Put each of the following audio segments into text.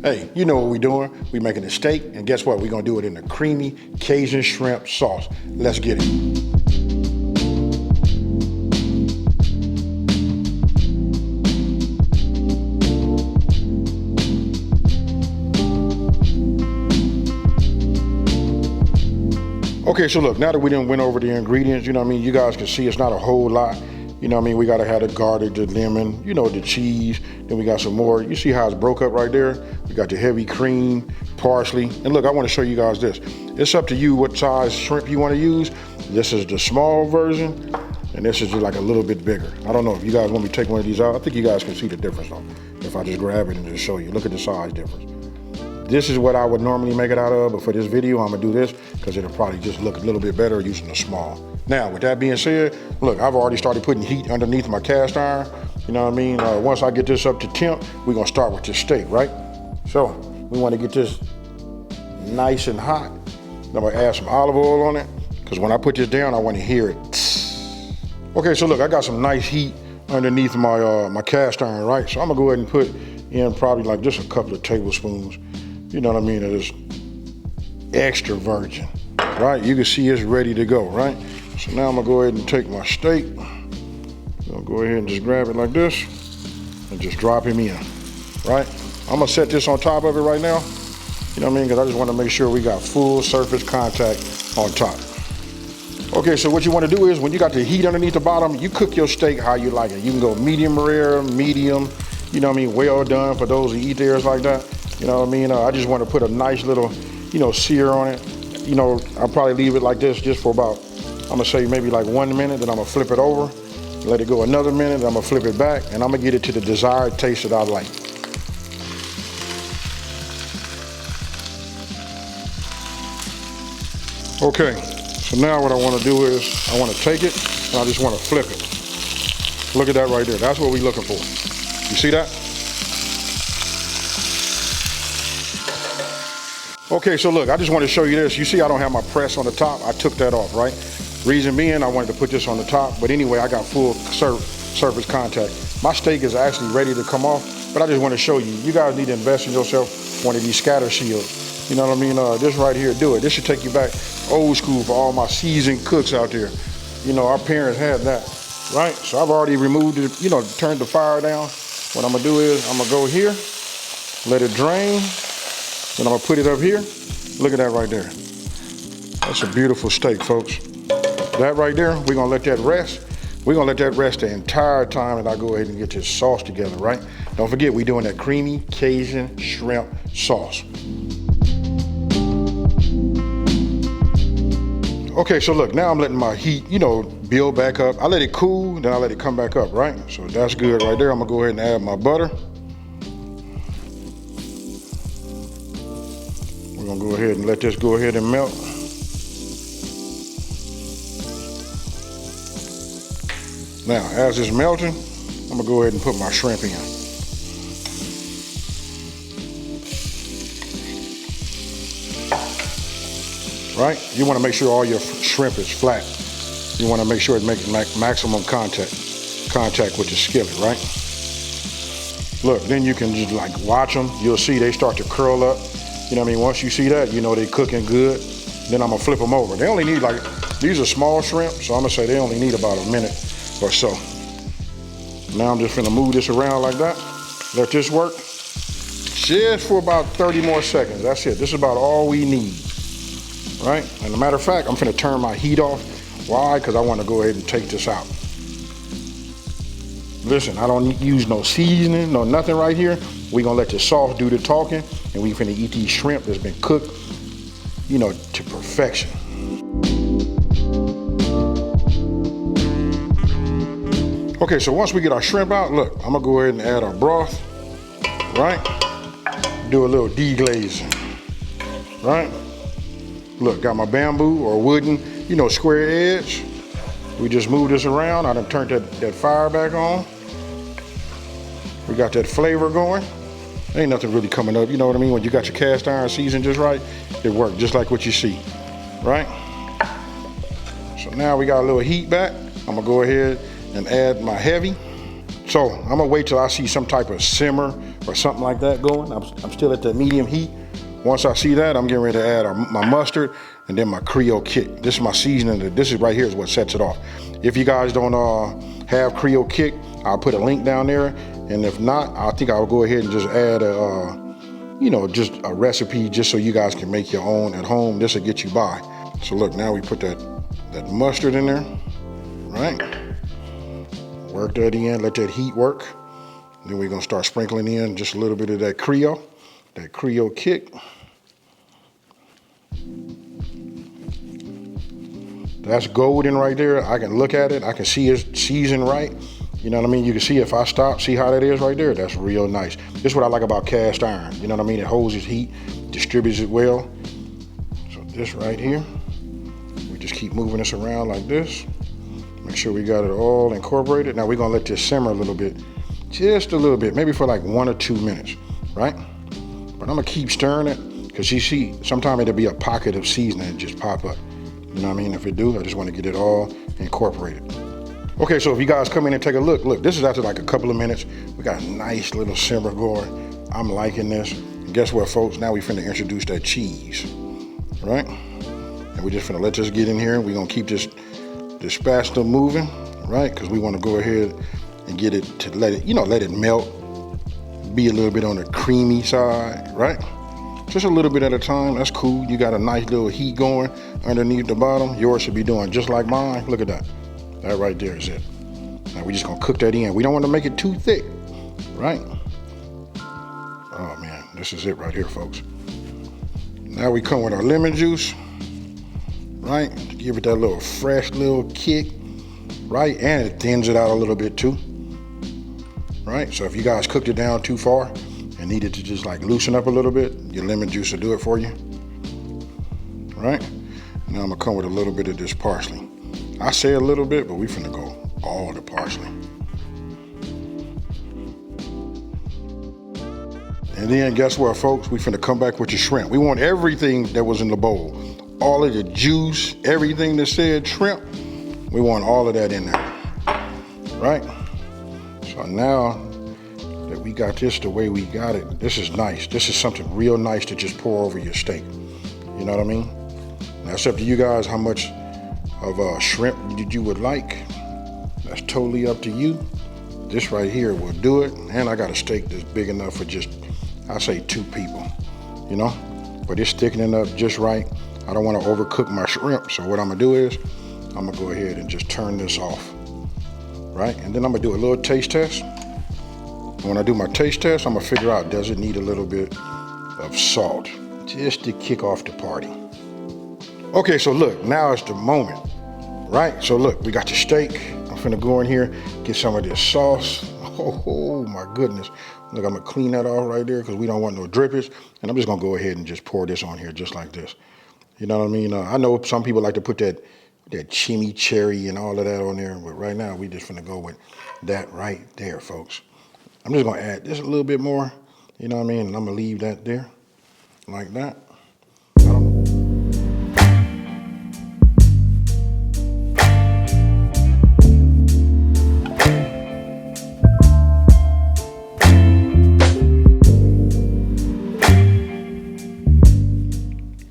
Hey, you know what we're doing. We're making a steak, and guess what? We're gonna do it in the creamy Cajun shrimp sauce. Let's get it. Okay, so look, now that we done went over the ingredients, you know what I mean, you guys can see it's not a whole lot. You know what I mean, we gotta have the garlic, the lemon, you know, the cheese, then we got some more. You see how it's broke up right there? We got the heavy cream, parsley. And look, I wanna show you guys this. It's up to you what size shrimp you wanna use. This is the small version, and this is just like a little bit bigger. I don't know if you guys want me to take one of these out. I think you guys can see the difference though, if I just grab it and just show you. Look at the size difference. This is what I would normally make it out of, but for this video, I'm gonna do this because it'll probably just look a little bit better using the small. Now, with that being said, look, I've already started putting heat underneath my cast iron. You know what I mean? Once I get this up to temp, we're gonna start with this steak, right? So, we wanna get this nice and hot. I'm gonna add some olive oil on it, because when I put this down, I wanna hear it. Okay, so look, I got some nice heat underneath my, my cast iron, right? So I'm gonna go ahead and put in probably like just a couple of tablespoons, you know what I mean, of this extra virgin, right? You can see it's ready to go, right? So now I'm gonna go ahead and take my steak. I'll go ahead and just grab it like this and just drop him in, right? I'm gonna set this on top of it right now, you know what I mean? Because I just wanna make sure we got full surface contact on top. Okay, so what you wanna do is when you got the heat underneath the bottom, you cook your steak how you like it. You can go medium rare, medium, you know what I mean, well done for those who eat theirs like that. You know what I mean? I just want to put a nice little, you know, sear on it. You know, I'll probably leave it like this just for about, I'm gonna say maybe like 1 minute, then I'm gonna flip it over, let it go another minute, then I'm gonna flip it back, and I'm gonna get it to the desired taste that I like. Okay, so now what I wanna do is, I wanna take it, and I just wanna flip it. Look at that right there, that's what we're looking for. You see that? Okay, so look, I just want to show you this. You see I don't have my press on the top. I took that off, right? Reason being, I wanted to put this on the top, but anyway, I got full surface contact. My steak is actually ready to come off, but I just want to show you. You guys need to invest in yourself one of these scatter shields. You know what I mean? This right here, do it. This should take you back old school for all my seasoned cooks out there. You know, our parents had that, right? So I've already removed it, you know, turned the fire down. What I'm gonna do is, I'm gonna go here, let it drain, then I'm gonna put it up here. Look at that right there. That's a beautiful steak, folks. That right there, we're gonna let that rest. We're gonna let that rest the entire time that I go ahead and get this sauce together, right? Don't forget, we're doing that creamy Cajun shrimp sauce. Okay, so look, now I'm letting my heat, you know, build back up. I let it cool, then I let it come back up, right? So that's good right there. I'm gonna go ahead and add my butter. We're gonna go ahead and let this go ahead and melt. Now, as it's melting, I'm gonna go ahead and put my shrimp in. Right? You wanna make sure all your shrimp is flat. You wanna make sure it makes maximum contact with the skillet, right? Look, then you can just like watch them. You'll see they start to curl up. You know what I mean? Once you see that, you know they cooking good. Then I'm gonna flip them over. They only need like, these are small shrimp, so I'm gonna say they only need about a minute or so. Now I'm just gonna move this around like that. Let this work. Just for about 30 more seconds. That's it. This is about all we need. Right? And as a matter of fact, I'm gonna turn my heat off. Why? Because I want to go ahead and take this out. Listen, I don't use no seasoning, no nothing right here. We're gonna let the sauce do the talking, and we finna eat these shrimp that's been cooked, you know, to perfection. Okay, so once we get our shrimp out, look, I'm gonna go ahead and add our broth, right? Do a little deglazing, right? Look, got my bamboo or wooden, you know, square edge. We just move this around. I done turned that fire back on. We got that flavor going. Ain't nothing really coming up, you know what I mean? When you got your cast iron seasoned just right, it worked just like what you see, right? So now we got a little heat back. I'm gonna go ahead and add my heavy. So I'm gonna wait till I see some type of simmer or something like that going. I'm still at the medium heat. Once I see that, I'm getting ready to add my mustard and then my Creole kick. This is my seasoning. This is right here is what sets it off. If you guys don't have Creole kick, I'll put a link down there. And if not, I think I'll go ahead and just add just a recipe just so you guys can make your own at home. This will get you by. So look, now we put that mustard in there, right? Work that in, let that heat work. Then we're gonna start sprinkling in just a little bit of that Creole kick. That's golden right there. I can look at it, I can see it's seasoned right. You know what I mean? You can see if I stop, see how that is right there? That's real nice. This is what I like about cast iron. You know what I mean? It holds its heat, distributes it well. So this right here, we just keep moving this around like this. Make sure we got it all incorporated. Now we're gonna let this simmer a little bit, just a little bit, maybe for like 1 or 2 minutes, right? But I'm gonna keep stirring it, because you see, sometimes it'll be a pocket of seasoning and just pop up. You know what I mean? If it do, I just wanna get it all incorporated. Okay, so if you guys come in and take a look, this is after like a couple of minutes. We got a nice little simmer going. I'm liking this. And guess what, folks? Now we finna introduce that cheese, right? And we just finna let this get in here. We're gonna keep this spatula moving, right? Because we wanna go ahead and get it to let it melt, be a little bit on the creamy side, right? Just a little bit at a time, that's cool. You got a nice little heat going underneath the bottom. Yours should be doing just like mine. Look at that. That right there is it. Now we're just gonna cook that in. We don't want to make it too thick, right? Oh man, this is it right here, folks. Now we come with our lemon juice, right? To give it that little fresh little kick, right? And it thins it out a little bit too, right? So if you guys cooked it down too far and needed to just like loosen up a little bit, your lemon juice will do it for you, right? Now I'm gonna come with a little bit of this parsley. I say a little bit, but we finna go all the parsley. And then guess what, folks? We finna come back with your shrimp. We want everything that was in the bowl. All of the juice, everything that said shrimp, we want all of that in there, right? So now that we got this the way we got it, this is nice. This is something real nice to just pour over your steak. You know what I mean? Now it's up to you guys how much of shrimp you would like. That's totally up to you. This right here will do it. And I got a steak that's big enough for just, I say 2 people, you know? But it's thickening up just right. I don't want to overcook my shrimp, so what I'm gonna do is, I'm gonna go ahead and just turn this off, right? And then I'm gonna do a little taste test. And when I do my taste test, I'm gonna figure out, does it need a little bit of salt, just to kick off the party. Okay, so look, now it's the moment, right? So look, we got the steak. I'm finna go in here, get some of this sauce. Oh my goodness. Look, I'm gonna clean that off right there because we don't want no drippage. And I'm just gonna go ahead and just pour this on here just like this. You know what I mean? I know some people like to put that chimichurri and all of that on there, but right now we just finna go with that right there, folks. I'm just gonna add just a little bit more, you know what I mean? And I'm gonna leave that there, like that.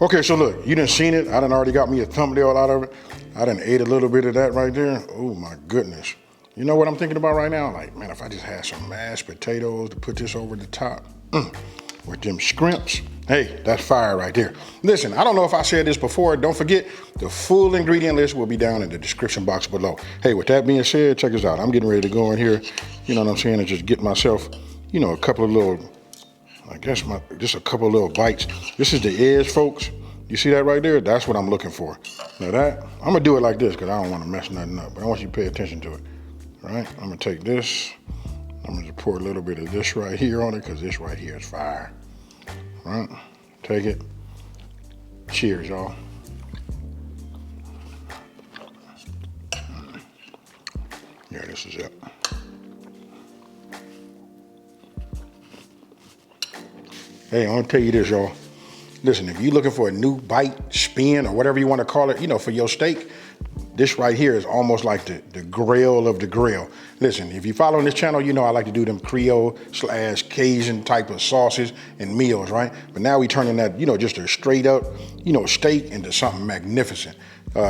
Okay, so look, you done seen it. I done already got me a thumbnail out of it. I done ate a little bit of that right there. Oh my goodness. You know what I'm thinking about right now? Like, man, if I just had some mashed potatoes to put this over the top with them shrimps, hey, that's fire right there. Listen, I don't know if I said this before. Don't forget, the full ingredient list will be down in the description box below. Hey, with that being said, check this out. I'm getting ready to go in here, you know what I'm saying, and just get myself, you know, a couple of little, I guess just a couple of little bites. This is the edge, folks. You see that right there? That's what I'm looking for. Now that, I'm gonna do it like this because I don't want to mess nothing up, but I want you to pay attention to it. All right, I'm gonna take this. I'm gonna pour a little bit of this right here on it because this right here is fire. All right, take it. Cheers, y'all. Yeah, this is it. Hey, I'm gonna tell you this, y'all. Listen, if you're looking for a new bite, spin, or whatever you want to call it, you know, for your steak, this right here is almost like the grill of the grill. Listen, if you follow this channel, you know I like to do them Creole / Cajun type of sauces and meals, right? But now we turning that, just a straight up, steak into something magnificent.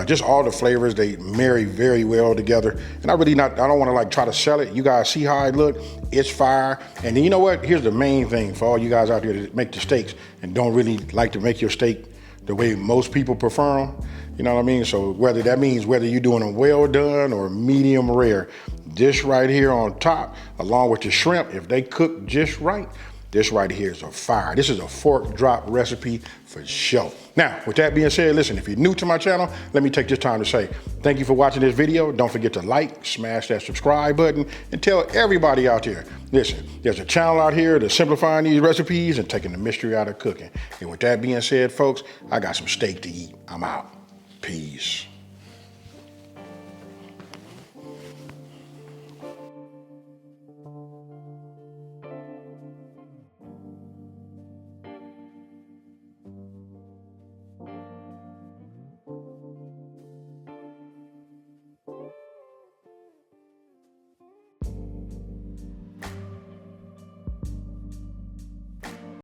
Just all the flavors, they marry very well together. And I don't want to like try to sell it. You guys see how it look? It's fire. And then you know what? Here's the main thing for all you guys out there that make the steaks and don't really like to make your steak the way most people prefer them. You know what I mean? So whether you're doing them well done or medium rare, this right here on top, along with the shrimp, if they cook just right, this right here is a fire. This is a fork drop recipe for sure. Now, with that being said, listen, if you're new to my channel, let me take this time to say thank you for watching this video. Don't forget to like, smash that subscribe button, and tell everybody out there, listen, there's a channel out here that's simplifying these recipes and taking the mystery out of cooking. And with that being said, folks, I got some steak to eat. I'm out. Peace.